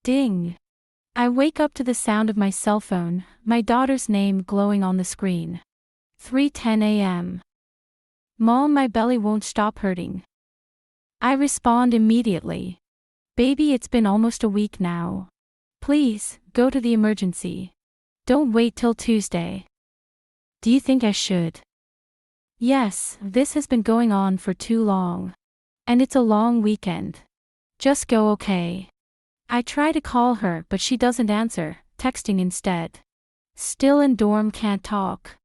Ding. I wake up to the sound of my cell phone, my daughter's name glowing on the screen. 3:10 a.m. Mom, my belly won't stop hurting. I respond immediately. Baby, it's been almost a week now. Please, go to the emergency. Don't wait till Tuesday. Do you think I should? Yes, this has been going on for too long. And it's a long weekend. Just go, okay? I try to call her, but she doesn't answer, texting instead. Still in dorm, can't talk.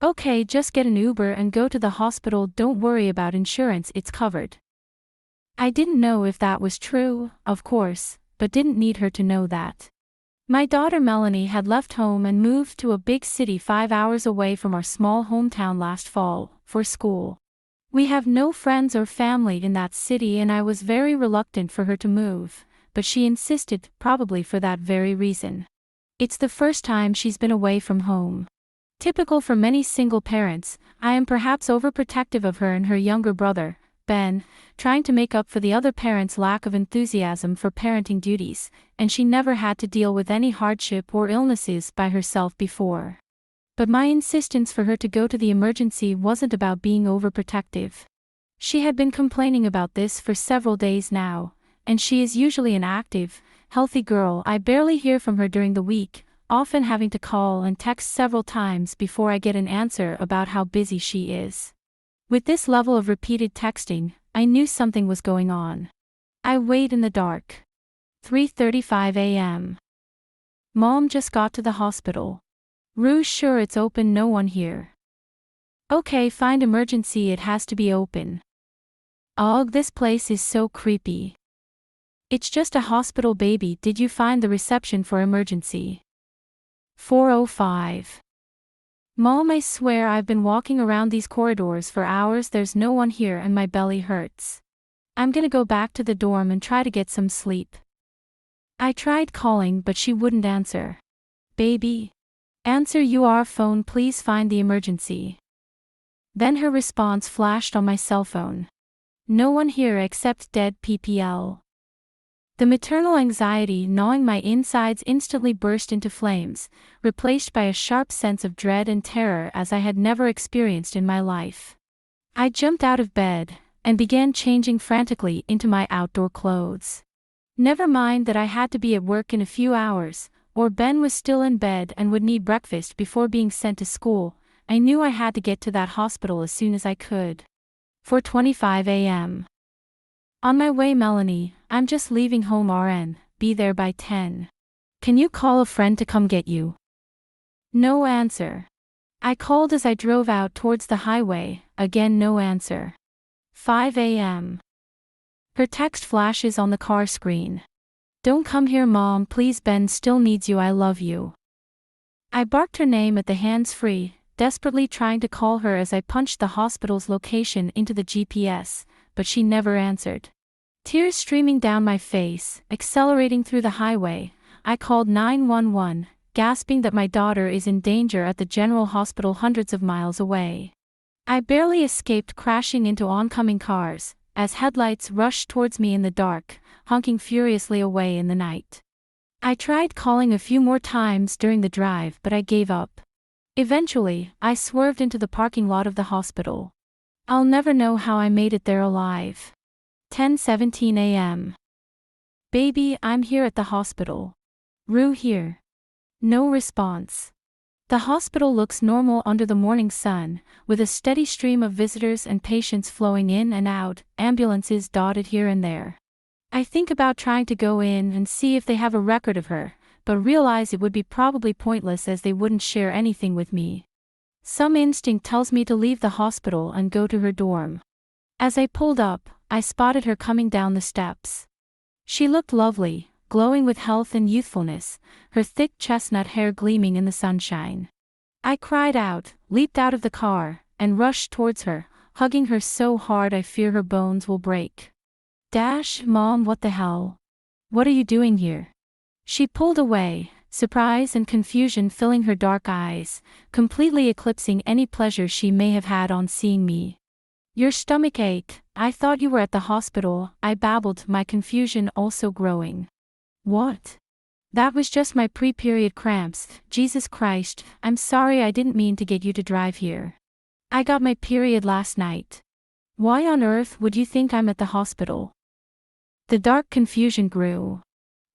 Okay, just get an Uber and go to the hospital, don't worry about insurance, it's covered. I didn't know if that was true, of course, but didn't need her to know that. My daughter Melanie had left home and moved to a big city 5 hours away from our small hometown last fall, for school. We have no friends or family in that city and I was very reluctant for her to move, but she insisted, probably for that very reason. It's the first time she's been away from home. Typical for many single parents, I am perhaps overprotective of her and her younger brother, Ben, trying to make up for the other parent's lack of enthusiasm for parenting duties, and she never had to deal with any hardship or illnesses by herself before. But my insistence for her to go to the emergency wasn't about being overprotective. She had been complaining about this for several days now, and she is usually an active, healthy girl. I barely hear from her during the week, often having to call and text several times before I get an answer about how busy she is. With this level of repeated texting, I knew something was going on. I wait in the dark. 3:35 a.m. Mom just got to the hospital. Rue, sure it's open, no one here. Okay, find emergency, it has to be open. Ugh, this place is so creepy. It's just a hospital, baby, did you find the reception for emergency? 4:05. Mom, I swear I've been walking around these corridors for hours, there's no one here and my belly hurts. I'm gonna go back to the dorm and try to get some sleep. I tried calling but she wouldn't answer. Baby. Answer your phone, please find the emergency. Then her response flashed on my cell phone. No one here except dead PPL. The maternal anxiety gnawing my insides instantly burst into flames, replaced by a sharp sense of dread and terror as I had never experienced in my life. I jumped out of bed and began changing frantically into my outdoor clothes. Never mind that I had to be at work in a few hours, or Ben was still in bed and would need breakfast before being sent to school. I knew I had to get to that hospital as soon as I could. 4:25 a.m. On my way, Melanie, I'm just leaving home, RN, be there by 10. Can you call a friend to come get you? No answer. I called as I drove out towards the highway, again no answer. 5 a.m. Her text flashes on the car screen. Don't come here, Mom, please, Ben still needs you, I love you. I barked her name at the hands-free, desperately trying to call her as I punched the hospital's location into the GPS, but she never answered. Tears streaming down my face, accelerating through the highway, I called 911, gasping that my daughter is in danger at the General Hospital hundreds of miles away. I barely escaped crashing into oncoming cars, as headlights rushed towards me in the dark, honking furiously away in the night. I tried calling a few more times during the drive, but I gave up. Eventually, I swerved into the parking lot of the hospital. I'll never know how I made it there alive. 10:17 a.m. Baby, I'm here at the hospital. Rue here. No response. The hospital looks normal under the morning sun, with a steady stream of visitors and patients flowing in and out, ambulances dotted here and there. I think about trying to go in and see if they have a record of her, but realize it would be probably pointless as they wouldn't share anything with me. Some instinct tells me to leave the hospital and go to her dorm. As I pulled up, I spotted her coming down the steps. She looked lovely, glowing with health and youthfulness, her thick chestnut hair gleaming in the sunshine. I cried out, leaped out of the car, and rushed towards her, hugging her so hard I fear her bones will break. Mom, what the hell? What are you doing here? She pulled away, surprise and confusion filling her dark eyes, completely eclipsing any pleasure she may have had on seeing me. Your stomach ache, I thought you were at the hospital, I babbled, my confusion also growing. What? That was just my pre-period cramps. Jesus Christ, I'm sorry, I didn't mean to get you to drive here. I got my period last night. Why on earth would you think I'm at the hospital? The dark confusion grew.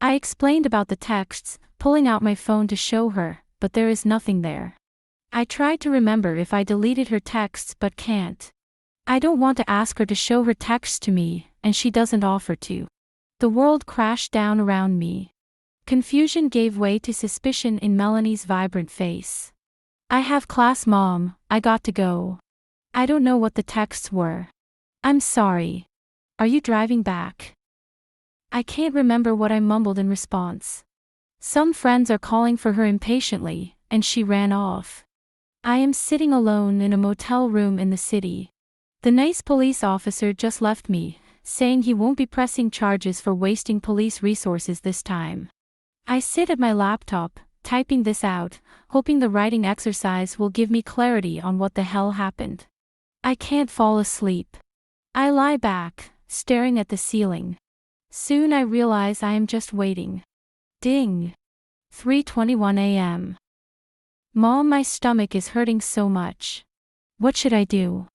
I explained about the texts, pulling out my phone to show her, but there is nothing there. I tried to remember if I deleted her texts but can't. I don't want to ask her to show her texts to me, and she doesn't offer to. The world crashed down around me. Confusion gave way to suspicion in Melanie's vibrant face. I have class, Mom, I got to go. I don't know what the texts were. I'm sorry. Are you driving back? I can't remember what I mumbled in response. Some friends are calling for her impatiently, and she ran off. I am sitting alone in a motel room in the city. The nice police officer just left me, saying he won't be pressing charges for wasting police resources this time. I sit at my laptop, typing this out, hoping the writing exercise will give me clarity on what the hell happened. I can't fall asleep. I lie back, staring at the ceiling. Soon I realize I am just waiting. Ding. 3:21 a.m. Mom, my stomach is hurting so much. What should I do?